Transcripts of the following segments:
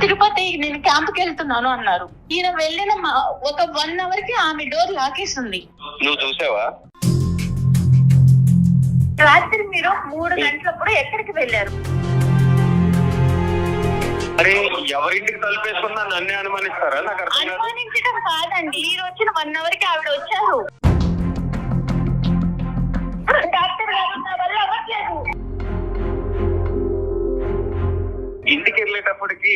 తిరుపతి నేను క్యాంప్ కి వెళ్తున్నాను అన్నారు. ఈయన వెళ్ళిన ఒక 1 hour కి ఆమె డోర్ లాకేస్తుంది. నువ్వు చూసావా? రాత్రి మీరు 3 గంటలప్పుడు ఎక్కడికి వెళ్ళారు? అరే ఎవరింటికి తలుపేసుకున్నా నన్నే అనుమానిస్తారా? నాకు అర్థం కాదు. అనుమానించడం కాదండి, మీరు వచ్చిన 1 hour కి ఆవిడ వచ్చారు. డాక్టర్ గారు నా వల్ల అవ్వట్లేదు. ఇంటికి వెళ్ళేటప్పటికి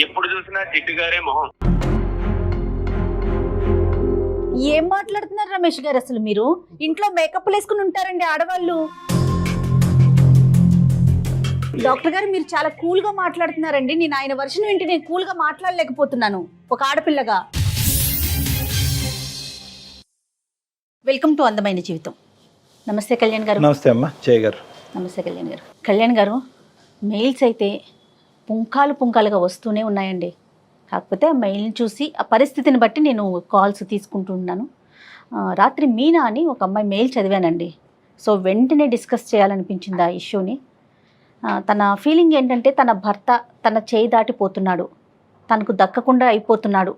ఎప్పుడు చూసినా జిడ్డు గారే మొహం. ఏం మాట్లాడుతున్నారు రమేష్ గారు? అసలు మీరు ఇంట్లో మేకప్ వేసుకుని ఉంటారండి ఆడవాళ్ళు. డాక్టర్ గారు మీరు చాలా కూల్ గా మాట్లాడుతున్నారండి. నేను ఆయన వర్షన్ వింటే నేను కూల్ గా మాట్లాడలేకపోతున్నాను ఒక ఆడపిల్లగా. వెల్కమ్ టు అందమైన జీవితం. నమస్తే కళ్యాణ్ గారు. నమస్తే అమ్మా జయ గారు. నమస్తే కళ్యాణ్ గారు. కళ్యాణ్ గారు, మెయిల్స్ అయితే పుంకాలుగా వస్తూనే ఉన్నాయండి. కాకపోతే ఆ మెయిల్ని చూసి ఆ పరిస్థితిని బట్టి నేను కాల్స్ తీసుకుంటూ ఉన్నాను. రాత్రి మీనా అని ఒక అమ్మాయి మెయిల్ చదివానండి. సో వెంటనే డిస్కస్ చేయాలనిపించింది ఆ ఇష్యూని. తన ఫీలింగ్ ఏంటంటే తన భర్త తన చేయి దాటిపోతున్నాడు, తనకు దక్కకుండా అయిపోతున్నాడు,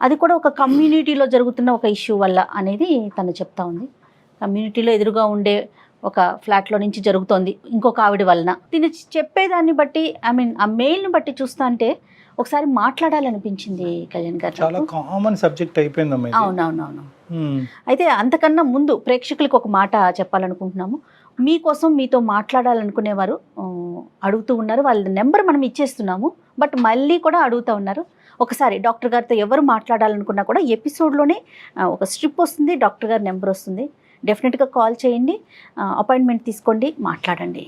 అది కూడా ఒక కమ్యూనిటీలో జరుగుతున్న ఒక ఇష్యూ వల్ల అనేది తను చెప్తా ఉంది. కమ్యూనిటీలో ఎదురుగా ఉండే ఒక ఫ్లాట్లో నుంచి జరుగుతోంది ఇంకొక ఆవిడ వలన. తిని చెప్పేదాన్ని బట్టి ఆ మెయిల్ని బట్టి చూస్తా అంటే ఒకసారి మాట్లాడాలనిపించింది కళ్యాణ్ గారు. చాలా కామన్ సబ్జెక్ట్ అయిపోయిందమ్మా. అవునవునవును. అయితే అంతకన్నా ముందు ప్రేక్షకులకు ఒక మాట చెప్పాలనుకుంటున్నాము. మీకోసం మీతో మాట్లాడాలనుకునేవారు అడుగుతూ ఉన్నారు. వాళ్ళ నెంబర్ మనం ఇచ్చేస్తున్నాము, బట్ మళ్ళీ కూడా అడుగుతూ ఉన్నారు. ఒకసారి డాక్టర్ గారితో ఎవరు మాట్లాడాలనుకున్నా కూడా ఎపిసోడ్లోనే ఒక స్ట్రిప్ వస్తుంది, డాక్టర్ గారి నెంబర్ వస్తుంది. డెఫినెట్గా కాల్ చేయండి, అపాయింట్మెంట్ తీసుకోండి, మాట్లాడండి.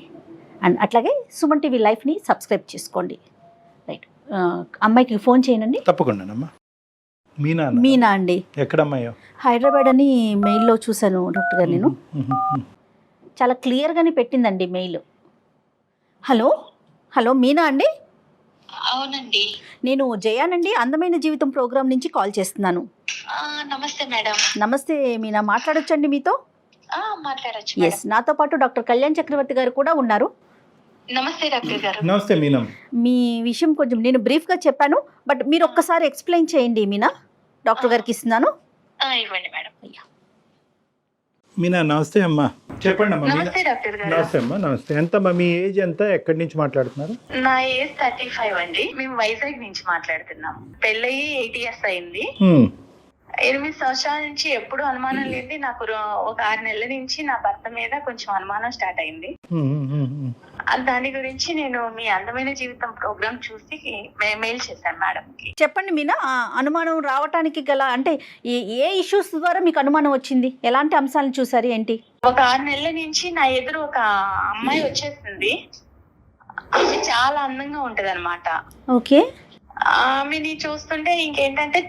అండ్ అట్లాగే సుమన్ టీవీ లైఫ్ని సబ్స్క్రైబ్ చేసుకోండి. రైట్, అమ్మాయికి ఫోన్ చేయనండి. తప్పకుండా. మీనా అండి. ఎక్కడమ్మాయో? హైదరాబాద్ అని మెయిల్లో చూశాను డాక్టర్ గారు. నేను చాలా క్లియర్గానే పెట్టిందండి మెయిల్. హలో మీనా అండి? అవునండి, నేను జయానండి, అందమైన జీవితం ప్రోగ్రాం నుంచి కాల్ చేస్తున్నాను. నమస్తే మేడం. నమస్తే మీనా, మాట్లాడొచ్చండి మీతో? మాట్లాడచ్చు. ఎస్, నాతో పాటు డాక్టర్ కళ్యాణ్ చక్రవర్తి గారు కూడా ఉన్నారు. నమస్తే డాక్టర్ గారు. నమస్తే మీనా. మీ విషయం కొంచెం నేను బ్రీఫ్గా చెప్పాను, బట్ మీరు ఒక్కసారి ఎక్స్ప్లెయిన్ చేయండి మీనా. డాక్టర్ గారికి ఇస్తున్నాను. ఇవ్వండి మేడం. మీనా నమస్తే అమ్మా. చెప్పండి అమ్మా. నమస్తే డాక్టర్ గారు. నమస్తే అమ్మా. నమస్తే. ఎంతమ్మా మీ ఏజ్ ఎంత? ఎక్కడి నుంచి మాట్లాడుతున్నారు? నా ఏజ్ 35 అండి. మేము వైజాగ్ నుంచి మాట్లాడుతున్నాం. పెళ్ళయి 8 years అయింది. 8 సంవత్సరాల నుంచి ఎప్పుడు అనుమానం లేదు. నాకు ఒక 6 నెలల నుంచి నా భర్త మీద కొంచెం అనుమానం స్టార్ట్ అయింది. దాని గురించి నేను మీ అందమైన జీవితం ప్రోగ్రామ్ చూసి మెయిల్ చేశాను మేడం కి. చెప్పండి మీనా, అనుమానం రావటానికి గల అంటే ఏ ఇష్యూస్ ద్వారా మీకు అనుమానం వచ్చింది? ఎలాంటి అంశాలను చూసారు ఏంటి? ఒక 6 నెలల నుంచి నా ఎదురు ఒక అమ్మాయి వచ్చేసింది. ఆమె చాలా అందంగా ఉంటది అనమాట. ఓకే. ఆమెని చూస్తుంటే ఇంకేంటంటే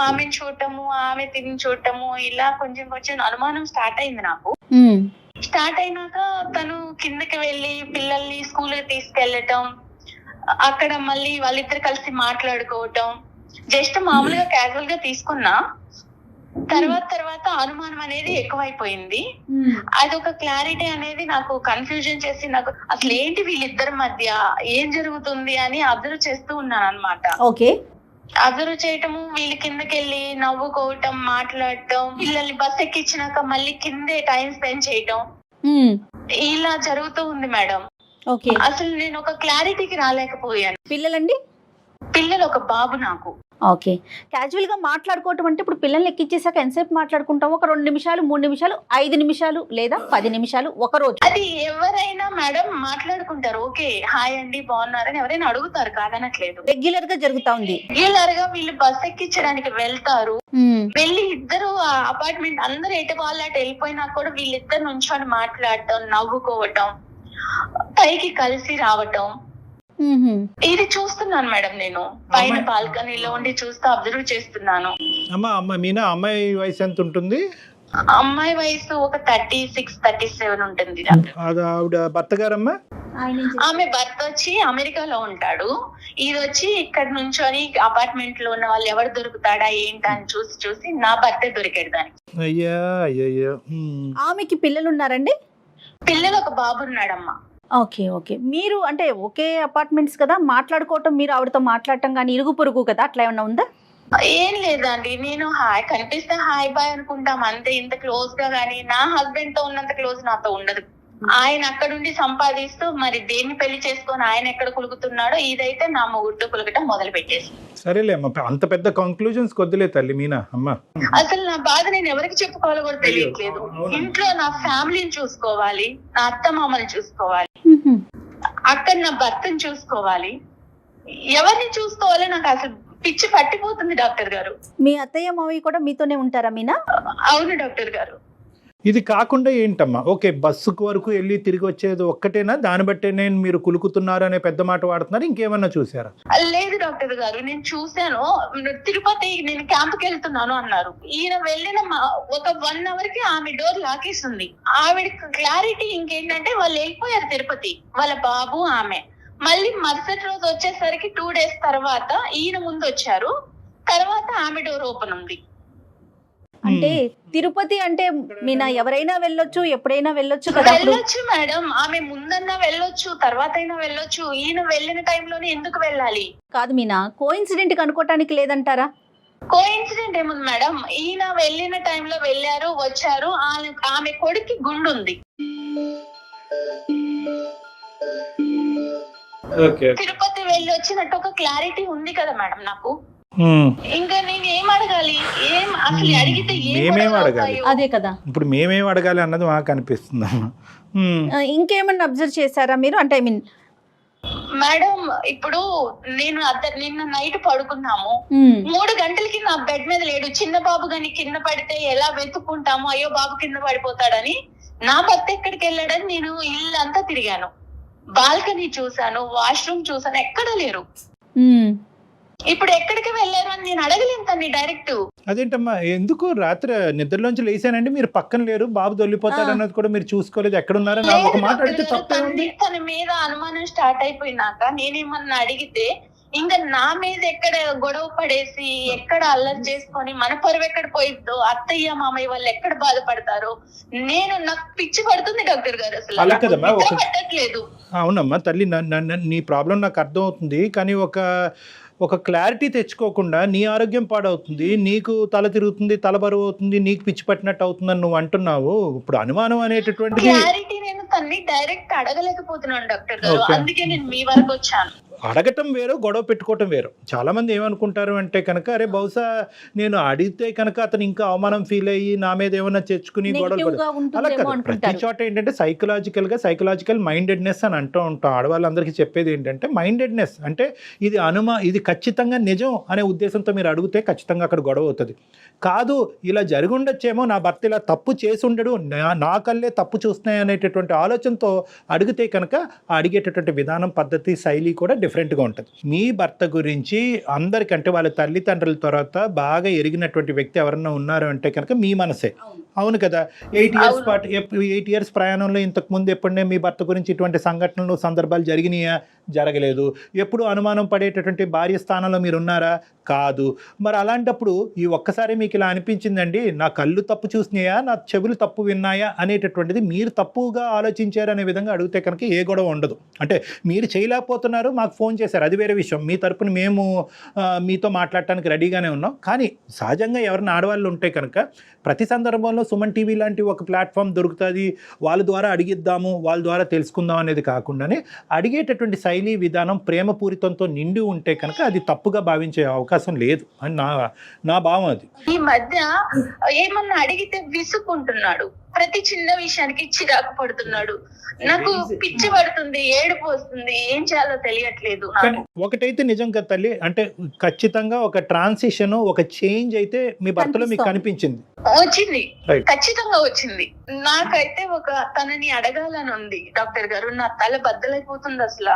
ఆమెను చూడటము, ఆమె తిని చూడటము, ఇలా కొంచెం అనుమానం స్టార్ట్ అయింది నాకు. స్టార్ట్ అయినాక తను కిందకి వెళ్ళి పిల్లల్ని స్కూల్ కి తీసుకెళ్లటం, అక్కడ మళ్ళీ వాళ్ళిద్దరు కలిసి మాట్లాడుకోవటం, జస్ట్ మామూలుగా క్యాజువల్ గా తీసుకున్నా. తర్వాత అనుమానం అనేది ఎక్కువైపోయింది. అదొక క్లారిటీ అనేది నాకు కన్ఫ్యూజన్ చేసి, నాకు అసలు ఏంటి వీళ్ళిద్దరి మధ్య ఏం జరుగుతుంది అని అబ్జర్వ్ చేస్తూ ఉన్నాను అనమాట. ఓకే. అబ్జర్వ్ చేయటము, వీళ్ళు కిందకెళ్ళి నవ్వుకోవటం, మాట్లాడటం, పిల్లల్ని బస్ ఎక్కించినాక మళ్ళీ కిందే టైం స్పెండ్ చేయటం, ఇలా జరుగుతూ ఉంది మేడం. ఓకే. అసలు నేను ఒక క్లారిటీకి రాలేకపోయాను. పిల్లలండి? పిల్లలు ఒక బాబు నాకు. ఓకే. క్యాజువల్ గా మాట్లాడుకోవటం అంటే ఇప్పుడు పిల్లల్ని ఎక్కించేసాక ఎంతసేపు మాట్లాడుకుంటాం? ఒక 2 నిమిషాలు, 3 నిమిషాలు, 5 నిమిషాలు లేదా 10 నిమిషాలు ఒక రోజు? అది ఎవరైనా మేడం మాట్లాడుకుంటారు. ఓకే, హాయ్ అండి బాగున్నారని ఎవరైనా అడుగుతారు, కాదనట్లేదు. రెగ్యులర్ గా జరుగుతా ఉంది. రెగ్యులర్ గా వీళ్ళు బస్ ఎక్కించడానికి వెళ్తారు. వెళ్ళి ఇద్దరు అపార్ట్మెంట్ అందరు ఎటు వాళ్ళు అటు వెళ్ళిపోయినా కూడా వీళ్ళిద్దరు నుంచొని మాట్లాడటం, నవ్వుకోవటం, పైకి కలిసి రావటం, ఇది చూస్తున్నాను మేడం. నేను పైన బాల్కనీలో ఉండి చూస్తూ అబ్జర్వ్ చేస్తున్నాను. మీనా అమ్మాయి వయసు ఎంత ఉంటుంది? అమ్మాయి వయసు ఒక 36, 37 ఉంటుంది. ఆవిడ భర్త గారమ్మా? ఆమె భర్త వచ్చి అమెరికాలో ఉంటాడు. ఇది వచ్చి ఇక్కడ నుంచొని అపార్ట్మెంట్ లో ఉన్న వాళ్ళు ఎవరు దొరుకుతాడా ఏంటా అని చూసి నా భర్త దొరికాడు దానికి. అయ్యా. ఆమెకి పిల్లలు ఉన్నారండి? పిల్లలు ఒక బాబు ఉన్నాడమ్మా. Okay okay. మీరు అంటే ఒకే అపార్ట్మెంట్స్ కదా, మాట్లాడుకోవటం, మీరు ఆవిడతో మాట్లాడటం కానీ ఇరుగు పొరుగు కదా, అట్లా ఏమన్నా ఉందా? ఏం లేదండి, నేను హాయ్ కనిపిస్తే హాయ్ బాయ్ అనుకుంటాం అంతే, ఇంత క్లోజ్ గా గానీ నా హస్బెండ్ తో ఉన్నంత క్లోజ్ నాతో ఉండదు. ఆయన అక్కడుండి సంపాదిస్తూ మరి దేన్ని పెళ్లి చేసుకొని ఆయన ఎక్కడ కులుగుతున్నాడో, ఇదైతే నా మొగుడుతో కులగటం మొదలు పెట్టేసి. సరేలే అమ్మ, అంత పెద్ద కంక్లూజన్స్ కొద్దిలే తల్లి మీనా అమ్మ. అసలు నా బాధ నేను ఎవరికి చెప్పుకోవాలో కూడా తెలియట్లేదు. ఇంట్లో నా ఫ్యామిలీని చూసుకోవాలి, నా అత్త మామని చూసుకోవాలి, అక్కడ నా భర్తను చూసుకోవాలి, ఎవరిని చూసుకోవాలో నాకు అసలు పిచ్చి పట్టిపోతుంది డాక్టర్ గారు. మీ అత్తయ్య మావయ్య కూడా మీతోనే ఉంటారా మీనా? అవును డాక్టర్ గారు. ఇది కాకుండా ఏంటమ్మా, ఓకే బస్సుకు వరకు వెళ్ళి తిరిగి వచ్చేది ఒక్కటేనా, దాన్ని బట్టే నేను మీరు కులుకుతున్నారు అనే పెద్ద మాట వాడుతున్నారు, ఇంకేమన్నా చూసారా? లేదు డాక్టర్ గారు, నేను చూశాను. తిరుపతి నేను క్యాంప్కి వెళ్తున్నాను అన్నారు. ఈయన వెళ్ళిన ఒక 1 hour కి ఆమె డోర్ లాకేస్తుంది. ఆవిడకి క్లారిటీ ఇంకేంటంటే వాళ్ళు వెళ్ళిపోయారు తిరుపతి, వాళ్ళ బాబు ఆమె. మళ్ళీ మరుసటి రోజు వచ్చేసరికి 2 days తర్వాత ఈయన ముందు వచ్చారు, తర్వాత ఆమె డోర్ ఓపెన్ ఉంది. అంటే తిరుపతి అంటే మీనా ఎవరైనా వెళ్ళొచ్చు, ఎప్పుడైనా వెళ్ళొచ్చు కదా? వెళ్ళొచ్చు మేడం, ఆమె ముందన్నా వెళ్ళొచ్చు, తర్వాత అయినా వెళ్ళొచ్చు. ఈయన వెళ్ళిన టైంలోనే ఎందుకు వెళ్ళాలి? కాదు మీనా, కోఇన్సిడెంట్ అనుకోవటానికి లేదంటారా? కోఇన్సిడెంట్ ఏముంది మేడం, ఈయన వెళ్ళిన టైంలో వెళ్ళారు, వచ్చారు. ఆమె కొడుక్కి గుండు ఉంది. తిరుపతి వెళ్ళి వచ్చినట్టు ఒక క్లారిటీ ఉంది కదా మేడం నాకు. ఇంకా నేను ఏం అడగాలి? ఏం అసలు అడిగితే మేమేం అడగాలి? అదే కదా, ఇప్పుడు మేమేం అడగాలి అన్నది మాకు అనిపిస్తుంది. ఇంకేమన్నా అబ్జర్వ్ చేశారా మీరు? అంటే ఐ మీన్ మేడం, ఇప్పుడు నేను నిన్న నైట్ పడుకున్నాము, 3 గంటలకి నా బెడ్ మీద లేడు. చిన్న బాబు గాని కింద పడితే ఎలా వెతుక్కుంటాము, అయ్యో బాబు కింద పడిపోతాడని. నా భర్త ఎక్కడికి వెళ్ళాడని నేను ఇల్లంతా తిరిగాను, బాల్కనీ చూసాను, వాష్రూమ్ చూసాను, ఎక్కడ లేరు. ఇప్పుడు ఎక్కడికి వెళ్ళారు అని నేను అడగలేను తన్ని డైరెక్ట్. అదేంటమ్మా, ఎందుకు రాత్రి నిద్రలోంచి లేసానండి, మీరు పక్కన లేరు, బాబు దొల్లిపోతాడు అన్నది కూడా మీరు చూసుకోలేదు, ఎక్కడున్నారని ఒక మాట అడిగితే తప్పేముంది? తన మీద అనుమానం స్టార్ట్ అయిపోయినాక నేనేమన్నా అడిగితే ఇంకా నా మీద ఎక్కడ గొడవ పడేసి ఎక్కడ అల్లరి చేసుకొని మన పరువు ఎక్కడ పోయిద్దో, అత్తయ్య మామయ్య వాళ్ళు ఎక్కడ బాధపడతారో, నాకు పిచ్చి పడుతుంది డాక్టర్ గారు. అసలు పట్టట్లేదు. అవునమ్మా తల్లి, నీ ప్రాబ్లం నాకు అర్థం అవుతుంది, కానీ ఒక క్లారిటీ తెచ్చుకోకుండా నీ ఆరోగ్యం పాడవుతుంది, నీకు తల తిరుగుతుంది, తల బరువు అవుతుంది, నీకు పిచ్చి పట్టినట్టు అవుతుందని నువ్వు అంటున్నావు. ఇప్పుడు అనుమానం అనేటటువంటి క్లారిటీ నేను తన్ని డైరెక్ట్ అడగలేకపోతున్నాను డాక్టర్ గారు, అందుకే నేను మీ వరకు వచ్చాను. అడగటం వేరు, గొడవ పెట్టుకోవటం వేరు. చాలా మంది ఏమనుకుంటారు అంటే కనుక, అరే బహుశా నేను అడిగితే కనుక అతను ఇంకా అవమానం ఫీల్ అయ్యి నా మీద ఏమన్నా తెచ్చుకుని గొడవ. అలా కాదు, ప్రతి చోట ఏంటంటే సైకలాజికల్ మైండెడ్నెస్ అని అంటూ ఉంటాం. ఆడవాళ్ళందరికీ చెప్పేది ఏంటంటే మైండెడ్నెస్ అంటే ఇది ఖచ్చితంగా నిజం అనే ఉద్దేశంతో మీరు అడిగితే ఖచ్చితంగా అక్కడ గొడవ అవుతుంది. కాదు ఇలా జరిగి ఉండొచ్చేమో, నా భర్త ఇలా తప్పు చేసి ఉండడు, నా కళ్ళే తప్పు చూస్తున్నాయి అనేటటువంటి ఆలోచనతో అడిగితే కనుక అడిగేటటువంటి విధానం, పద్ధతి, శైలి కూడా డిఫరెంట్గా ఉంటుంది. మీ భర్త గురించి అందరికంటే వాళ్ళ తల్లిదండ్రుల తర్వాత బాగా ఎరిగినటువంటి వ్యక్తి ఎవరన్నా ఉన్నారు అంటే కనుక మీ మనసే. అవును కదా, 8 years ప్రయాణంలో ఇంతకు ముందు ఎప్పుడనే మీ భర్త గురించి ఇటువంటి సంఘటనలు, సందర్భాలు జరిగినాయా? జరగలేదు. ఎప్పుడు అనుమానం పడేటటువంటి భార్య స్థానంలో మీరు ఉన్నారా? కాదు. మరి అలాంటప్పుడు ఈ ఒక్కసారి మీకు ఇలా అనిపించిందండి, నా కళ్ళు తప్పు చూసినాయా, నా చెవులు తప్పు విన్నాయా అనేటటువంటిది మీరు తప్పుగా ఆలోచించారు అనే విధంగా అడిగితే కనుక ఏ గొడవ ఉండదు. అంటే మీరు చేయలేకపోతున్నారు, మాకు ఫోన్ చేశారు, అది వేరే విషయం. మీ తరపున మేము మీతో మాట్లాడటానికి రెడీగానే ఉన్నాం. కానీ సహజంగా ఎవరైనా ఆడవాళ్ళు ఉంటే కనుక ప్రతి సందర్భంలో సుమన్ టీవీ లాంటి ఒక ప్లాట్ఫామ్ దొరుకుతుంది, వాళ్ళ ద్వారా అడిగిద్దాము, వాళ్ళ ద్వారా తెలుసుకుందాం అనేది కాకుండానే అడిగేటటువంటి శైలి, విధానం ప్రేమపూరితంతో నిండి ఉంటే కనుక అది తప్పుగా భావించే అవకాశం లేదు అని నా భావం. అది ఈ మధ్య ఏమన్నా అడిగితే విసుక్కుంటున్నాడు, ప్రతి చిన్న విషయానికి చిరాకు పడుతున్నాడు, నాకు పిచ్చి పడుతుంది, ఏడుపు వస్తుంది, ఏం చేయాలో తెలియట్లేదు. ఒకటైతే నిజం కదా తల్లి, అంటే ఖచ్చితంగా ఒక ట్రాన్సిషన్, ఒక చేంజ్ అయితే మీ భర్తలో మీకు కనిపించింది, వచ్చింది, ఖచ్చితంగా వచ్చింది. నాకైతే తనని అడగాలని ఉంది డాక్టర్ గారు, నా తల బద్దలైపోతుంది అసలు.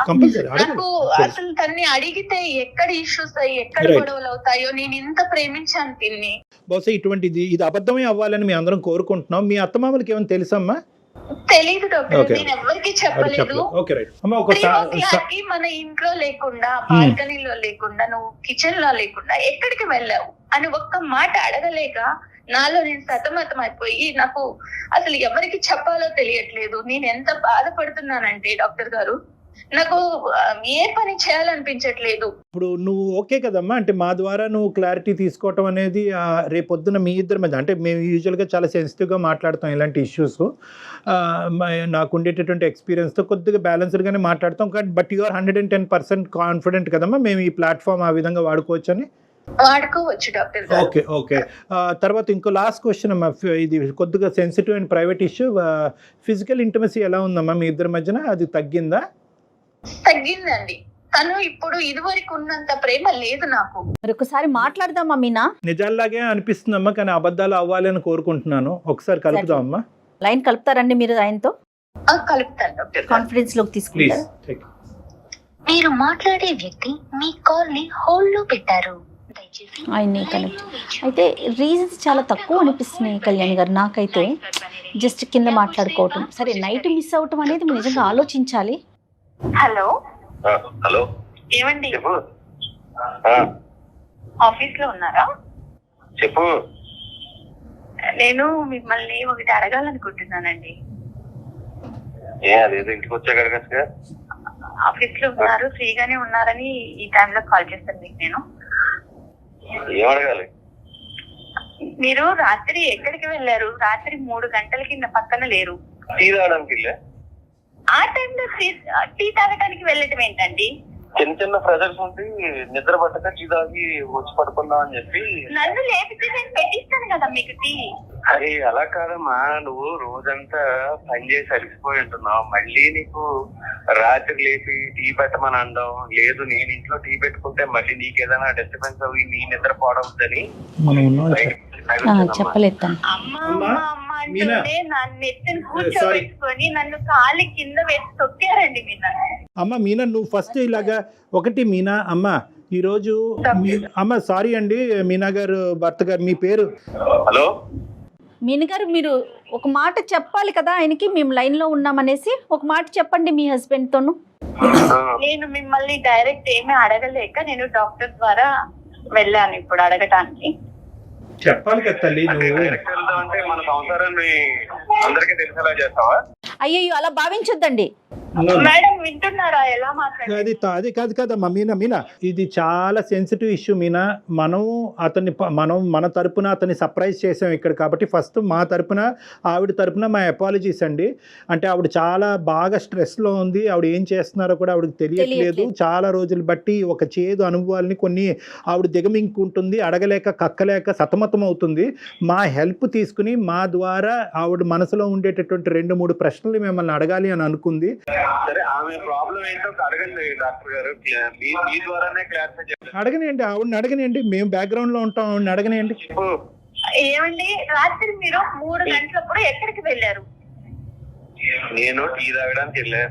నాకు అసలు తన్ని అడిగితే ఎక్కడ ఇష్యూస్ అయ్యి ఎక్కడ గొడవలు అవుతాయో, నేను ఇంత ప్రేమించాను తిన్ని. బహుశా ఇది అబద్ధమే అవ్వాలని మీ అందరం కోరుకుంటున్నాం. మీ అత్తమామలకి ఏమైనా తెలుసమ్మా? తెలీదు డాక్టర్, నేను ఎవరికి చెప్పలేదు. మన ఇంట్లో లేకుండా, బాల్కనీలో లేకుండా, నువ్వు కిచెన్ లో లేకుండా ఎక్కడికి వెళ్ళావు అని ఒక్క మాట అడగలేక నాలో నేను సతమతం అయిపోయి నాకు అసలు ఎవరికి చెప్పాలో తెలియట్లేదు. నేను ఎంత బాధపడుతున్నానంటే డాక్టర్ గారు, నాకు ఏ పని చేయాలనిపించట్లేదు. ఇప్పుడు నువ్వు ఓకే కదమ్మా, అంటే మా ద్వారా నువ్వు క్లారిటీ తీసుకోవటం అనేది రేపొద్దున మీ ఇద్దరి మధ్య, అంటే మేము యూజువల్గా చాలా సెన్సిటివ్గా మాట్లాడతాం ఇలాంటి ఇష్యూస్, నాకు ఉండేటటువంటి ఎక్స్పీరియన్స్తో కొద్దిగా బ్యాలెన్స్డ్గానే మాట్లాడతాం. బట్ యు ఆర్ 110% కాన్ఫిడెంట్ కదమ్మా మేము ఈ ప్లాట్ఫామ్ ఆ విధంగా వాడుకోవచ్చు అని? వాడుకోవచ్చు డాక్టర్ గారు. Okay okay. తర్వాత ఇంకో లాస్ట్ క్వశ్చన్ అమ్మా, ఇది కొద్దిగా sensitive and private issue. Physical intimacy ఎలా ఉందమ్మా మీ ఇద్దరి మధ్యన? అది తగ్గిందా? తగ్గిందండి. తను ఇప్పుడు ఇదివరకు ఉన్నంత ప్రేమ లేదు నాకు. మరి ఒకసారి మాట్లాడదామా మీనా? నిజాల్లాగే అనిపిస్తుందమ్మా, కానీ అబద్ధాలు అవ్వాలి అని కోరుకుంటున్నాను. ఒకసారి కలుపుదామమ్మా. లైన్ కలుపుతారండి మీరు ఆయనతో? కలుపుతాను డాక్టర్. కాన్ఫిడెన్స్ లోకి తీసుకుంటారు. మీరు మాట్లాడే వ్యక్తి మీ కాల్ ని హోల్డ్ లో పెట్టారు. ఆయన్ని కనెక్ట్ అయితే రీజన్స్ చాలా తక్కువ అనిపిస్తున్నాయి కళ్యాణ్ గారు నాకైతే. జస్ట్ కింద మాట్లాడుకోవటం సరే, నైట్ మిస్ అవటం అనేది మీరు నిజంగా ఆలోచించాలి. హలో హలో, ఏమండి చెప్పు. ఆఫీస్ లో ఉన్నారా? చెప్పు. నేను మిమ్మల్ని ఒకటి అడగాలనుకుంటున్నానండి. అదేదో ఇంటికి వచ్చాక అడగచ్చుగా. ఆఫీస్ లో ఉన్నారు, ఫ్రీగానే ఉన్నారని ఈ టైంలో కాల్ చేస్తాను మీకు. నేను ఏం అడగాలి? మీరు రాత్రి ఎక్కడికి వెళ్ళారు? రాత్రి 3 గంటలకి నా పక్కన లేరు. టీ తాగడానికి వెళ్ళా. ఆ టైంలో టీ తాగడానికి వెళ్ళటం ఏంటండి? చిన్న చిన్న ప్రెజర్స్ ఉండి నిద్ర పట్టక టీ తాగి వచ్చి పడుకుందాం అని చెప్పి. నన్ను లేపితే నేను పెట్టిస్తాను కదా మీకు టీ. అరే అలా కాదమ్మా, నువ్వు రోజంతా పని చేసి అలిసిపోయి ఉంటున్నావు, మళ్ళీ నీకు రాత్రి లేపి టీ పెట్టమని అనడం లేదు. నేను ఇంట్లో టీ పెట్టుకుంటే మళ్ళీ నీకు ఏదైనా డిస్టర్బెన్స్ అవి నీ నిద్ర పోవడంతని చెప్పలేదు. కూర్చోబెట్టుకొని నన్ను కాలి కింద వేసి తొక్కారండి మీనా. అమ్మ మీనా, నువ్వు ఫస్ట్ ఇలాగా ఒకటి మీనా అమ్మ, ఈరోజు అమ్మ సారీ అండి మీనా గారు భర్త గారు, మీ పేరు? హలో మీనా గారు, మీరు ఒక మాట చెప్పాలి కదా ఆయనకి, మేము లైన్ లో ఉన్నామనేసి ఒక మాట చెప్పండి మీ హస్బెండ్ తోను. నేను మిమ్మల్ని డైరెక్ట్ ఏమీ అడగలేక నేను డాక్టర్ ద్వారా వెళ్ళాను ఇప్పుడు అడగటానికి. చెప్పాలి కదా తల్లి నువ్వు. అంటే మన సంసారాన్ని అందరికీ తెలిసేలా చేస్తావా? అయ్యో అలా భావించొద్దండి మేడం. వింటున్నారా ఎలా మాట్లాడారు? అది కాదు కదమ్మా మీనా. మీనా ఇది చాలా సెన్సిటివ్ ఇష్యూ మీనా. మనం మన తరపున అతన్ని సర్ప్రైజ్ చేసాం ఇక్కడ, కాబట్టి ఫస్ట్ మా తరపున ఆవిడ తరపున మా అపాలజీస్ అండి. అంటే ఆవిడ చాలా బాగా స్ట్రెస్లో ఉంది, ఆవిడ ఏం చేస్తున్నారో కూడా ఆవిడకి తెలియట్లేదు. చాలా రోజులు బట్టి ఒక చేదు అనుభవాల్ని కొన్ని ఆవిడ దిగమింగుకుంటుంది, అడగలేక కక్కలేక సతమతం అవుతుంది. మా హెల్ప్ తీసుకుని మా ద్వారా ఆవిడ మనసులో ఉండేటటువంటి 2-3 ప్రశ్నలు మిమ్మల్ని అడగాలి అని అనుకుంది. సరే, ఆమె ప్రాబ్లం ఏంటో అడగండి డాక్టర్ గారు, మీ ద్వారానే క్లారిఫై చేయండి. అడగనియండి, ఆవిడని అడగనియండి, మేము బ్యాక్గ్రౌండ్ లో ఉంటాం, ఆవిడని అడగనియండి. ఏమండి, రాత్రి మీరు 3 గంటలప్పుడు ఎక్కడికి వెళ్ళారు? నేను టీ తాగడానికి వెళ్ళాను.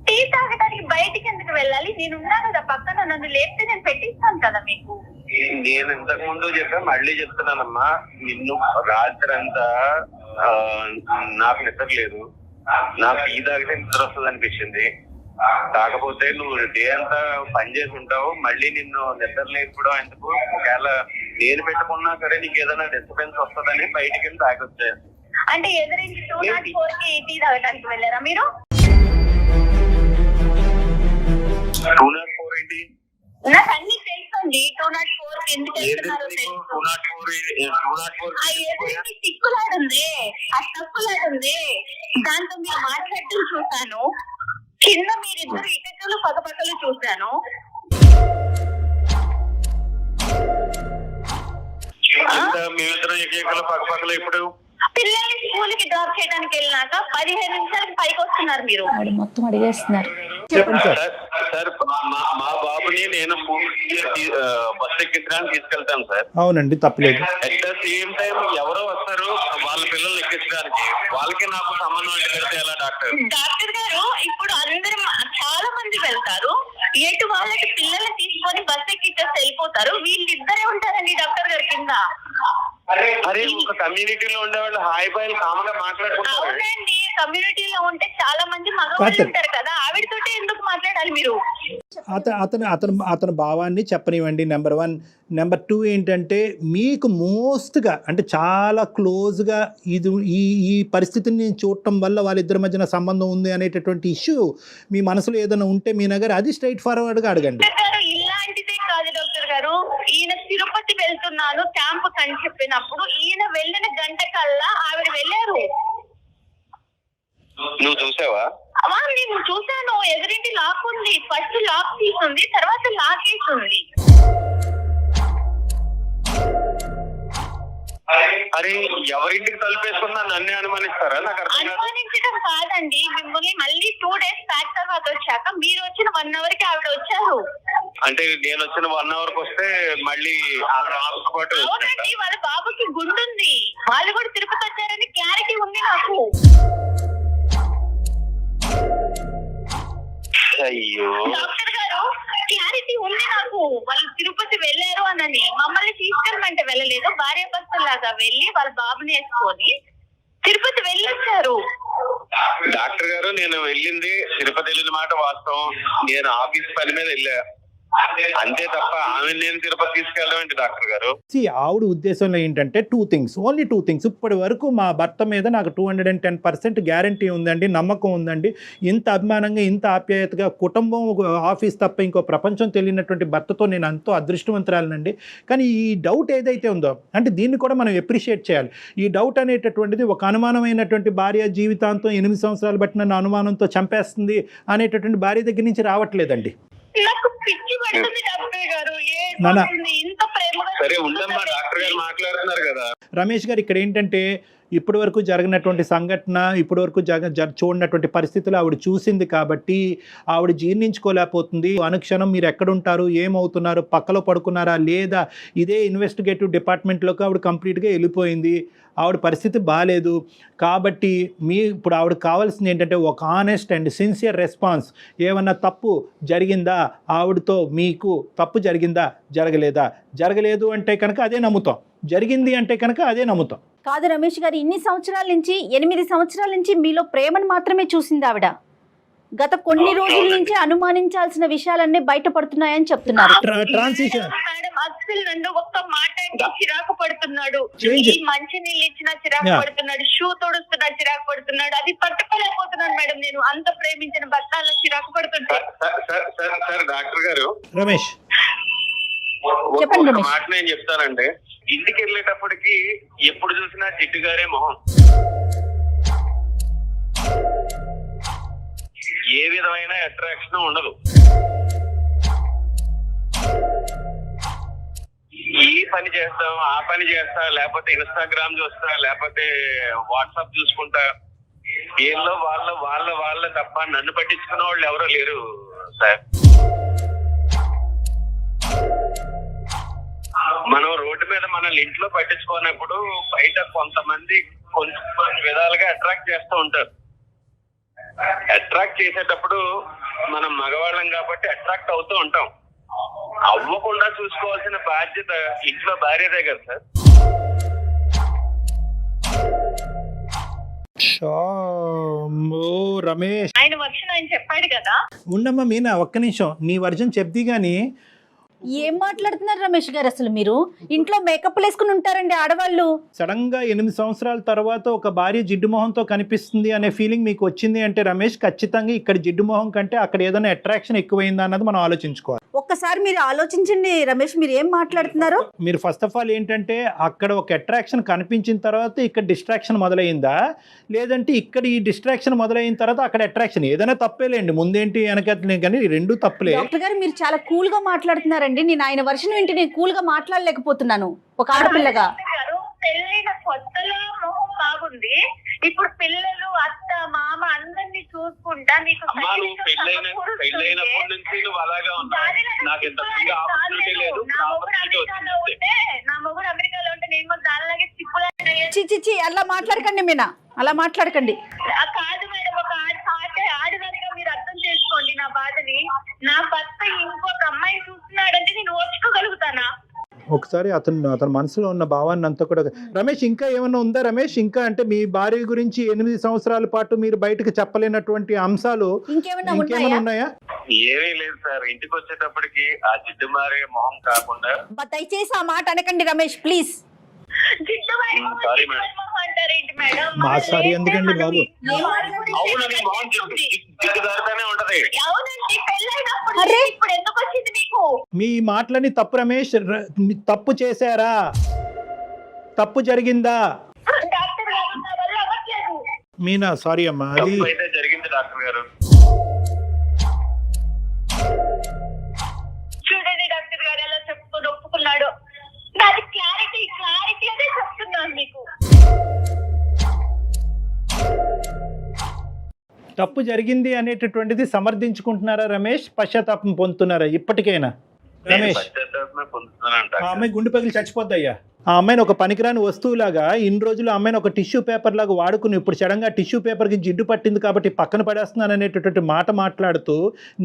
టీ తాగడానికి బయటికి ఎందుకు వెళ్ళాలి? నేను ఉన్నాను కదా పక్కన, నన్ను లేపితే నేను పెట్టిస్తాను కదా మీకు. నేను ఇంతకు ముందు చెప్పా, మళ్ళీ చెప్తున్నానమ్మా, నిన్ను రాత్రి అంతా నాకు నిద్ర లేదు, నాకు టీ తాగితే నిద్ర వస్తుంది అనిపించింది. కాకపోతే నువ్వు డే అంతా పని చేసి ఉంటావు, మళ్ళీ నిన్ను నిద్ర లేకపోవడం ఎందుకు? ఒకవేళ నేను పెట్టుకున్నా సరే నీకు ఏదైనా డిస్టర్బెన్స్ వస్తుందని బయటికి వెళ్ళి తాగొచ్చాను. అంటే ఎదురించి 204 కి టీ తాగడానికి వెళ్ళారా మీరు? 204 ఏంటి? నాకు అన్ని తెలుసండి. 204 కి ఎందుకు వెళ్తున్నారో తెలుసు. 204 సిక్కులాడుంది, ఆ తప్పులాడుంది, దాంతో మీరు మాట్లాడటం చూశాను. కింద మీరిద్దరు ఇటకలు పక్కపక్కలు చూశాను. మేమిద్దరం ఏకైకలు పక్కపక్కలు ఇప్పుడు పిల్లల్ని స్కూల్ కి డ్రాప్ చేయడానికి వెళ్ళినాక 15 నిమిషాలకి పైకి వస్తున్నారు మీరు. మొత్తం అడిగేస్తున్నారు. సార్, మా బాబుని నేను బస్ ఎక్కించడానికి తీసుకెళ్తాను సార్. అవునండి, తప్పలేదు. అట్ ద సేమ్ టైం ఎవరో వస్తారు వాళ్ళ పిల్లల్ని ఎక్కించడానికి, వాళ్ళకి నాకు సంబంధం ఏంటంటే ఎలా డాక్టర్? డాక్టర్ గారు, ఇప్పుడు అందరూ చాలా మంది వెళ్తారు, ఎటు వాళ్ళకి పిల్లల్ని తీసుకొని బస్ ఎక్కించేసి వెళ్ళిపోతారు, వీళ్ళిద్దరే ఉంటారండి డాక్టర్ గారి కింద. అరే, ఒక కమ్యూనిటీలో ఉండేవాళ్ళు హాయ్ బాయ్ కామన్ గా మాట్లాడుకుంటారు. అవునండి, కమ్యూనిటీలో ఉంటే చాలా మంది మగవాళ్ళు ఉంటారు కదా, ఆవిడతోటి ఎందుకు మాట్లాడాలి మీరు? అతని భావాన్ని చెప్పనివ్వండి, నెంబర్ 1. నెంబర్ 2 ఏంటంటే మీకు మోస్ట్గా అంటే చాలా క్లోజ్గా ఈ పరిస్థితిని నేను చూడటం వల్ల వాళ్ళిద్దరి మధ్యన సంబంధం ఉంది అనేటటువంటి ఇష్యూ మీ మనసులో ఏదైనా ఉంటే మీ నగర్ అది స్ట్రైట్ ఫార్వర్డ్గా అడగండి. ఇలాంటిదే కాదు డాక్టర్ గారు, ఈయన తిరుపతి వెళ్తున్నాను క్యాంపు అని చెప్పినప్పుడు ఈయన వెళ్ళిన గంట కల్లా ఆవిడ వెళ్ళారు. నువ్వు చూసావా? నేను చూసాను. ఎదురింటి లాక్ ఉంది, ఫస్ట్ లాక్ తీసుంది, తర్వాత లాక్ వేసింది. అరే ఎవరింటికి తలుపేసుకున్నా నన్నే అనుమానిస్తారా? నాకు అర్థం కాదు. అనుమానించడం కాదండి, మిమ్మల్ని మళ్ళీ 2 days బ్యాక్ తర్వాత వచ్చాక మీరు వచ్చిన 1 hour కి ఆవిడ వచ్చారు. అంటే నేను వచ్చిన 1 hour కి వస్తే మళ్ళీ అవునండి, వాళ్ళ బాబుకి గుండుంది, వాళ్ళు కూడా తిరుపతి వచ్చారని క్లారిటీ ఉంది నాకు. అయ్యో డాక్టర్ గారు క్లారిటీ ఉంది నాకు, వాళ్ళు తిరుపతి వెళ్ళారు అనని. మమ్మల్ని తీసుకెళ్ళమంటే వెళ్ళలేదు, భార్య భర్తలాగా వెళ్ళి వాళ్ళ బాబుని వేసుకొని తిరుపతి వెళ్ళొచ్చారు. డాక్టర్ గారు నేను వెళ్ళింది తిరుపతి వెళ్ళిన మాట వాస్తవం. నేను ఆఫీస్ పని మీద వెళ్ళా అంతే తప్ప ఆమె నేను తిరుపతి తీసుకెళ్ళడం ఏంటి డాక్టర్ గారు? ఆవిడ ఉద్దేశంలో ఏంటంటే 2 things, ఓన్లీ 2 things. ఇప్పటి వరకు మా భర్త మీద నాకు 210% గ్యారంటీ ఉందండి, నమ్మకం ఉందండి. ఇంత అభిమానంగా ఇంత ఆప్యాయతగా కుటుంబం ఆఫీస్ తప్ప ఇంకో ప్రపంచం తెలియనటువంటి భర్తతో నేను ఎంతో అదృష్టవంతురాలనండి. కానీ ఈ డౌట్ ఏదైతే ఉందో అంటే దీన్ని కూడా మనం ఎప్రిషియేట్ చేయాలి. ఈ డౌట్ అనేటటువంటిది ఒక అనుమానమైనటువంటి భార్య జీవితాంతం 8 సంవత్సరాలు బట్టి నన్ను అనుమానంతో చంపేస్తుంది అనేటటువంటి భార్య దగ్గర నుంచి రావట్లేదండి. నాకు పిచ్చి పడుతుంది డాక్టర్ గారు, ఇంత ప్రేమగా. సరే ఉండమ్మా, డాక్టర్ గారు మాట్లాడుతున్నారు కదా. రమేష్ గారు ఇక్కడ ఏంటంటే ఇప్పటి వరకు జరిగినటువంటి సంఘటన, ఇప్పటి వరకు చూడనటువంటి పరిస్థితులు ఆవిడ చూసింది కాబట్టి ఆవిడ జీర్ణించుకోలేకపోతుంది. అనుక్షణం మీరు ఎక్కడుంటారు, ఏమవుతున్నారు, పక్కలో పడుకున్నారా లేదా, ఇదే ఇన్వెస్టిగేటివ్ డిపార్ట్మెంట్లోకి ఆవిడ కంప్లీట్గా వెళ్ళిపోయింది. ఆవిడ పరిస్థితి బాగాలేదు కాబట్టి ఇప్పుడు ఆవిడ కావాల్సింది ఏంటంటే ఒక ఆనెస్ట్ అండ్ సిన్సియర్ రెస్పాన్స్. ఏమన్నా తప్పు జరిగిందా, ఆవిడతో మీకు తప్పు జరిగిందా, జరగలేదు అంటే కనుక అదే నమ్ముతాం, జరిగింది అంటే కనుక అదే నమ్ముతాం. కాదు రమేష్ గారు, 8 సంవత్సరాల నుంచి మీలో ప్రేమను మాత్రమే చూసింది ఆవిడ. గత కొన్ని రోజుల నుంచి అనుమానించాల్సిన విషయాలన్నీ బయటపడుతున్నాయని చెప్తున్నారు. మేడం అసలు నన్ను ఒక్క మాట చిరాకు పడుతున్నాడు, మంచి నీళ్ళు ఇచ్చినా చిరాకు పడుతున్నాడు, షూ తోడుస్తున్నా చిరాకు పడుతున్నాడు, అది పట్టుకోలేకపోతున్నాను మేడం. నేను అంత ప్రేమించిన భర్త అలా చిరాకు పడుతుంటే. డాక్టర్ గారు రమేష్ చెప్పండి. మాట నేను చెప్తానండి, ఇంటికి వెళ్ళేటప్పటికి ఎప్పుడు చూసినా జిడ్డు గారే మొహం, ఏ విధమైన అట్రాక్షన్ ఉండదు. ఈ పని చేస్తాం, ఆ పని చేస్తా, లేకపోతే ఇన్స్టాగ్రామ్ చూస్తా, లేకపోతే వాట్సాప్ చూసుకుంటా, వీళ్ళు వాళ్ళ తప్ప నన్ను పట్టించుకున్న వాళ్ళు ఎవరో లేరు సార్. మనం రోడ్డు మీద మనల్ని ఇంట్లో పట్టించుకున్నప్పుడు బయట కొంతమంది విధాలుగా అట్రాక్ట్ చేస్తూ ఉంటారు. అట్రాక్ట్ చేసేటప్పుడు మనం మగవాళ్ళం కాబట్టి అట్రాక్ట్ అవుతూ ఉంటాం. అవ్వకుండా చూసుకోవాల్సిన బాధ్యత ఇంట్లో భార్యదే కదా సార్. రమేష్ ఆయన వర్షన్ ఆయన చెప్పాడు కదా. ఉండమ్మా మీనా, ఒక్క నిమిషం నీ వర్జన్ చెప్ది గానీ. ఏం మాట్లాడుతున్నారు రమేష్ గారు, అసలు మీరు ఇంట్లో మేకప్ వేసుకుని ఉంటారండి ఆడవాళ్ళు. సడన్ గా 8 సంవత్సరాల తర్వాత ఒక భార్య జిడ్డు మొహంతో కనిపిస్తుంది అనే ఫీలింగ్ మీకు వచ్చింది అంటే రమేష్, ఖచ్చితంగా ఇక్కడ జిడ్డు మొహం కంటే అక్కడ ఏదైనా అట్రాక్షన్ ఎక్కువైందా అన్నది మనం ఆలోచించుకోవాలి. ఒక్కసారి మీరు ఆలోచించండి రమేష్, మీరు ఏం మాట్లాడుతున్నారు. మీరు ఫస్ట్ ఆఫ్ ఆల్ ఏంటంటే అక్కడ ఒక అట్రాక్షన్ కనిపించిన తర్వాత ఇక్కడ డిస్ట్రాక్షన్ మొదలైందా, లేదంటే ఇక్కడ ఈ డిస్ట్రాక్షన్ మొదలైన తర్వాత అక్కడ అట్రాక్షన్, ఏదైనా తప్పేలేండి, ముందేంటి వెనకట్లే కానీ రెండు తప్పులే. డాక్టర్ గారు మీరు చాలా కూల్ గా మాట్లాడుతున్నారండి. నేను ఆయన వర్షన్ వింటే నేను కూల్ గా మాట్లాడలేకపోతున్నాను ఒక ఆడపిల్లగా. పెళ్ళైన కొత్తలో మొహం బాగుంది, ఇప్పుడు పిల్లలు అత్త మామ అందరినీ చూసుకుంటా నీకు పెళ్ళైనప్పటి నుంచి నువ్వు అలాగా ఉన్నావు. నాకు ఇంతకుముందు ఆపర్చునిటీ లేదు. నా మొగుడు అమెరికాలో ఉంటే నేను కూడా దానిలాగే చిచ్చి అలా మాట్లాడకండి మీనా, అలా మాట్లాడకండి. కాదు మేడం, ఒక ఆడదానిగా మీరు అర్థం చేసుకోండి నా బాధని. నా భర్త ఇంకొక అమ్మాయి చూస్తున్నాడంటే నేను ఓర్చుకోగలుగుతానా? ఒకసారి అతని మనసులో ఉన్న భావాన్ని అంతా కూడా. రమేష్ ఇంకా ఏమన్నా ఉందా రమేష్? ఇంకా అంటే మీ భార్య గురించి 8 సంవత్సరాల పాటు మీరు బయటకు చెప్పలేనటువంటి అంశాలు ఇంకేమైనా ఉన్నాయా? ఏమీ లేదు సార్, ఇంటికి వచ్చేటప్పటికి ఆ జిడ్డు మారే మొహం కాకుండా. దయచేసి ఆ మాట అనకండి రమేష్ ప్లీజ్. జిడ్డు సారీ మేడం. అంటారేంటి మేడం? మా సారీ ఎందుకండి బాబు? అవునండి, మొహం జిడ్డు దారితోనే ఉంటది. అవునండి, పెళ్ళైనప్పుడు అరే! ఇప్పుడు ఎందుకు వచ్చింది మీకు? మీ మాటలని తప్పు రమేష్. తప్పు చేశారా? తప్పు జరిగిందా? డాక్టర్ గారు నా వల్ల అవ్వట్లేదు. మీనా సారీ అమ్మా, అది తప్పు అయితే జరిగింది డాక్టర్ గారు. చూడండి డాక్టర్ గారు ఎలా చెప్పుకొని ఒప్పుకున్నాడు. దాని క్లారిటీ అదే చెప్తున్నాను మీకు. తప్పు జరిగింది అనేటటువంటిది సమర్థించుకుంటున్నారా రమేష్? పశ్చాత్తాపం పొందుతున్నారా ఇప్పటికైనా రమేష్? పశ్చాత్తాపమే పొందుతున్నానంట. ఆ అమ్మాయి గుండె పగిలి చచ్చిపోద్దయ్యా. ఆ అమ్మాయిని ఒక పనికిరాని వస్తువులాగా ఇన్ని రోజులు ఆ అమ్మాయిని ఒక టిష్యూ పేపర్ లాగా వాడుకుని ఇప్పుడు సడన్గా టిష్యూ పేపర్కి జిడ్డు పట్టింది కాబట్టి పక్కన పడేస్తున్నాను అనేటటువంటి మాట మాట్లాడుతూ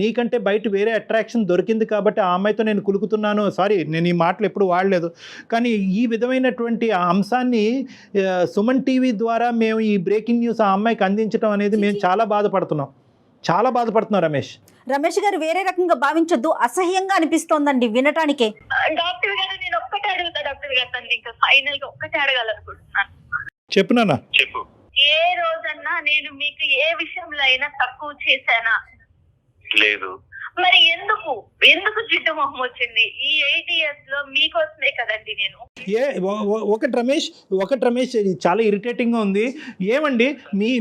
నీకంటే బయట వేరే అట్రాక్షన్ దొరికింది కాబట్టి ఆ అమ్మాయితో నేను కులుకుతున్నాను. సారీ, నేను ఈ మాటలు ఎప్పుడు వాడలేదు. కానీ ఈ విధమైనటువంటి ఆ అంశాన్ని సుమన్ టీవీ ద్వారా మేము ఈ బ్రేకింగ్ న్యూస్ ఆ అమ్మాయికి అందించడం అనేది మేము చాలా బాధపడుతున్నాం రమేష్. రమేష్ గారు వేరే రకంగా భావించొద్దు, అసహ్యంగా అనిపిస్తోందండి వినటానికే. డాక్టర్ గారు నేను ఒక్కటే అడుగుతా డాక్టర్ గారు, తను ఇంకా ఫైనల్ గా ఒక్కటే అడగాలనుకుంటున్నాను. చెప్పు నాన్న. చెప్పు. ఏ రోజన్నా నేను మీకు ఏ విషయంలో అయినా తక్కువ చేశానా? లేదు. మరి ఎందుకు జిడ్డు మొహం వచ్చింది? ఈ 8 years లో మీకోసమే కదండి నేను. ఒకటి రమేష్ ఇది చాలా ఇరిటేటింగ్గా ఉంది. ఏమండి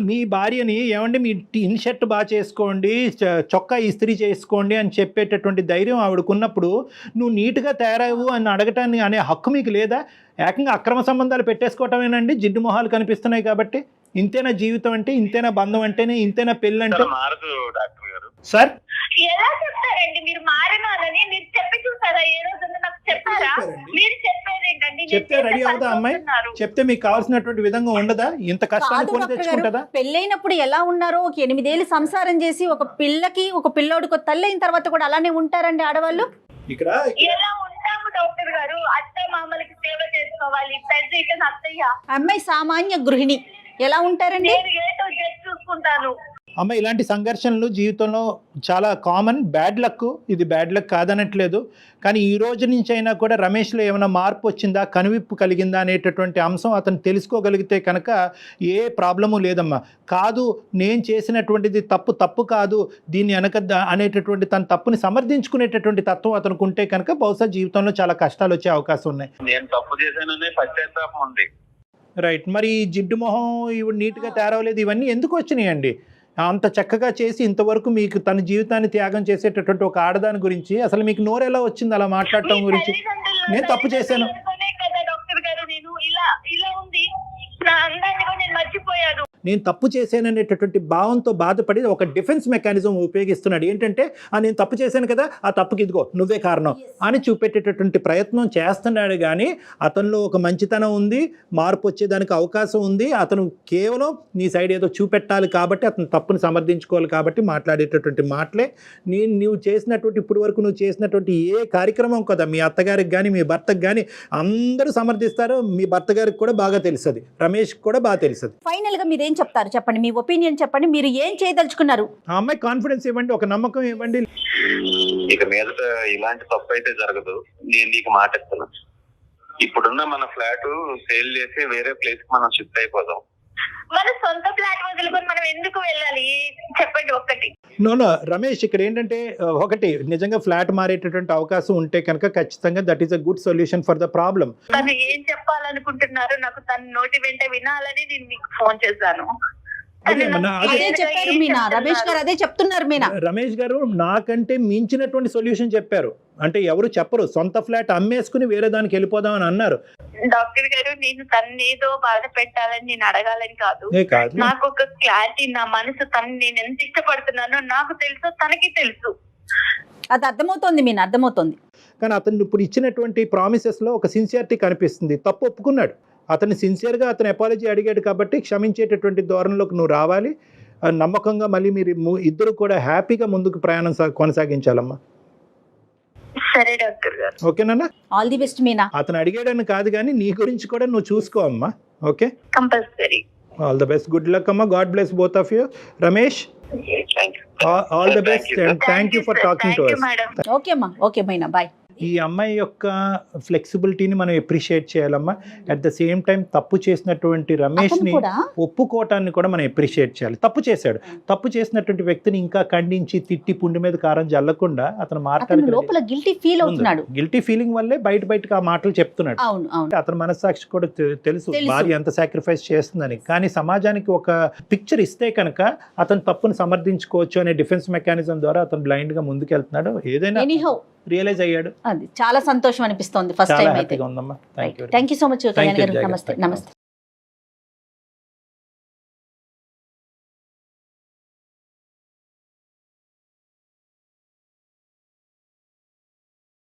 మీ భార్యని ఏమండి మీ ఇన్షర్ట్ బాగా చేసుకోండి, చొక్కా ఇస్త్రీ చేసుకోండి అని చెప్పేటటువంటి ధైర్యం ఆవిడకున్నప్పుడు నువ్వు నీట్గా తయారవు అని అడగటాన్ని అనే హక్కు మీకు లేదా? ఏకంగా అక్రమ సంబంధాలు పెట్టేసుకోవటమేనండి జిడ్డు మొహాలు కనిపిస్తున్నాయి కాబట్టి. ఇంతేనా జీవితం అంటే? ఇంతేనా బంధం అంటేనే? ఇంతేనా పెళ్ళి అంటే? మారదు డాక్టర్ గారు. సార్ ఎలా చెప్తారండి మీరు మారినారని? మీరు చెప్పి చూసారా? ఏ రోజున నాకు చెప్పారా? మీరు చెప్పేది ఏంటండి? చెప్తే రెడీ అవుతా అమ్మాయి? చెప్తే మీకు కావాల్సినటువంటి విధంగా ఉండదా? ఇంత కష్టాన్ని కొని తెచ్చుకుంటుందా? పెళ్ళైనప్పుడు ఎలా ఉన్నారో, ఒక 8 ఏళ్ళు సంసారం చేసి ఒక పిల్లకి ఒక పిల్లోడికి తల్లి అయిన తర్వాత కూడా అలానే ఉంటారండి ఆడవాళ్ళు. ఇక్కడ ఎలా ఉంటాము డాక్టర్ గారు? అత్త మామలకి సేవ చేసుకోవాలి. పెద్ద అత్తయ్య. అమ్మాయి సామాన్య గృహిణి, ఎలా ఉంటారండి? నేను ఏటో చూసుకుంటాను. అమ్మ ఇలాంటి సంఘర్షణలు జీవితంలో చాలా కామన్. బ్యాడ్ లక్, ఇది బ్యాడ్ లక్ కాదనట్లేదు. కానీ ఈ రోజు నుంచి అయినా కూడా రమేష్లో ఏమైనా మార్పు వచ్చిందా, కనువిప్పు కలిగిందా అనేటటువంటి అంశం అతను తెలుసుకోగలిగితే కనుక ఏ ప్రాబ్లము లేదమ్మా. కాదు నేను చేసినటువంటిది తప్పు కాదు, దీన్ని వెనక అనేటటువంటి తన తప్పుని సమర్థించుకునేటటువంటి తత్వం అతనికి ఉంటే కనుక బహుశా జీవితంలో చాలా కష్టాలు వచ్చే అవకాశం ఉన్నాయి. నేను తప్పు చేశాననే పశ్చాత్తాపం ఉంది. రైట్. మరి జిడ్డు మొహం ఇవి నీట్గా తయారవలేదు, ఇవన్నీ ఎందుకు వచ్చినాయండి? అంత చక్కగా చేసి ఇంతవరకు మీకు తన జీవితాన్ని త్యాగం చేసేటటువంటి ఒక ఆడదాని గురించి అసలు మీకు నోరు ఎలా వచ్చింది అలా మాట్లాడటం గురించి? నేను తప్పు చేశాను కదా డాక్టర్ గారు, నేను ఇలా ఉంది నా అందాన్ని కూడా నేను మర్చిపోయాను. నేను తప్పు చేశాననేటటువంటి భావంతో బాధపడి ఒక డిఫెన్స్ మెకానిజం ఉపయోగిస్తున్నాడు. ఏంటంటే నేను తప్పు చేశాను కదా, ఆ తప్పుకి ఇదిగో నువ్వే కారణం అని చూపెట్టేటటువంటి ప్రయత్నం చేస్తున్నాడు. కానీ అతనిలో ఒక మంచితనం ఉంది, మార్పు వచ్చేదానికి అవకాశం ఉంది. అతను కేవలం నీ సైడ్ ఏదో చూపెట్టాలి కాబట్టి, అతను తప్పుని సమర్థించుకోవాలి కాబట్టి మాట్లాడేటటువంటి మాటలే. నువ్వు చేసినటువంటి ఇప్పుడు వరకు నువ్వు చేసినటువంటి ఏ కార్యక్రమం కదా మీ అత్తగారికి కానీ మీ భర్తకు కానీ అందరూ సమర్థిస్తారు. మీ భర్త గారికి కూడా బాగా తెలుస్తుంది, రమేష్ కూడా బాగా తెలుస్తుంది. ఫైనల్గా మీరేం చెప్తారు చెప్పండి, మీ ఒపీనియన్ చెప్పండి. మీరు ఏం చేయదలుచుకున్నారు? ఆ అమ్మాయి కాన్ఫిడెన్స్ ఇవ్వండి, ఒక నమ్మకం ఇవ్వండి. ఇక మీదట ఇలాంటి తప్పు అయితే జరగదు. నేను నీకు మాట ఇస్తున్నా, ఇప్పుడున్న మన ఫ్లాట్ సేల్ చేసి వేరే ప్లేస్ కి మనం షిఫ్ట్ అయిపోదాం. మన సొంత ఫ్లాట్ వదులుకొని మనం ఎందుకు వెళ్ళాలి చెప్పండి ఒక్కటి. నో రమేష్, ఇక్కడ ఏంటంటే ఒకటి నిజంగా ఫ్లాట్ మారేటటువంటి అవకాశం ఉంటే కనుక ఖచ్చితంగా that is a good solution for the problem. తను ఏం చెప్పాలనుకుంటున్నారు నాకు తన నోటి వెంట వినాలని నేను మీకు ఫోన్ చేశాను. అదే చెప్పారు మీనా, రమేష్ గారు అదే చెప్తున్నారు మీనా. రమేష్ గారు నాకంటే మించినటువంటి సొల్యూషన్ చెప్పారు. అంటే ఎవరు చెప్పరు, సొంత ఫ్లాట్ అమ్మేసుకుని వేరే దానికి వెళ్ళిపోదాం అని అన్నారు. డాక్టర్ గారు నేను తన్నేదో బాధ పెట్టాలని నేను అడగాలని కాదు. నాకు ఒక క్లారిటీ, నా మనసు తను నేను ఎంత ఇష్టపడుతున్నానో నాకు తెలుసు, తనకి తెలుసు. అది అర్థమవుతోంది మీనా, అర్థమవుతోంది. కానీ అతను ఇప్పుడు ఇచ్చినటువంటి ప్రామిసెస్లో ఒక సిన్సియారిటీ కనిపిస్తుంది. తప్పు ఒప్పుకున్నాడు, అతను సిన్సియర్గా అతను అపాలజీ అడిగాడు కాబట్టి క్షమించేటటువంటి ధోరణిలోకి నువ్వు రావాలి. నమ్మకంగా మళ్ళీ మీరు ఇద్దరు కూడా హ్యాపీగా ముందుకు ప్రయాణం కొనసాగించాలమ్మా. సరే డాక్టర్ గారు. ఓకేనా? All the best Meena. అతను అడిగాడని కాదు కానీ నీ గురించి కూడా నువ్వు చూసుకో అమ్మా. Okay, compulsory. All the best, good luck అమ్మా. God bless both of you. Ramesh, thank you. All the best and thank you for talking to us. Madam. Okay అమ్మా, ఓకే మైనా, బాయ్. ఈ అమ్మాయి యొక్క ఫ్లెక్సిబిలిటీని మనం ఎప్రిషియేట్ చేయాలమ్మా. అట్ ద సేమ్ టైం తప్పు చేసినటువంటి రమేష్ని కూడా ఒప్పుకోవటాన్ని కూడా మనం ఎప్రిషియేట్ చేయాలి. తప్పు చేశాడు, తప్పు చేసినటువంటి వ్యక్తిని ఇంకా ఖండించి తిట్టి పుండి మీద కారం జల్లకుండా అతను అతను లోపల గిల్టీ ఫీల్ అవుతున్నాడు. గిల్టీ ఫీలింగ్ వల్లే బయటకు ఆ మాటలు చెప్తున్నాడు. అవును అవును, అతని మనస్సాక్షి కూడా తెలుసు భార్య ఎంత సాక్రిఫైస్ చేస్తుందని. కానీ సమాజానికి ఒక పిక్చర్ ఇస్తే కనుక అతను తప్పును సమర్థించుకోవచ్చు అనే డిఫెన్స్ మెకానిజం ద్వారా అతను బ్లైండ్ గా ముందుకెళ్తున్నాడు. ఏదైనా ఎనీహౌ రియలైజ్ అయ్యాడు. అది చాలా సంతోషం అనిపిస్తోంది ఫస్ట్ చాలా టైం అయితే. హ్యాపీగా ఉందమ్మా. Thank you. Thank you so much Kalyan గారు. నమస్తే. నమస్తే.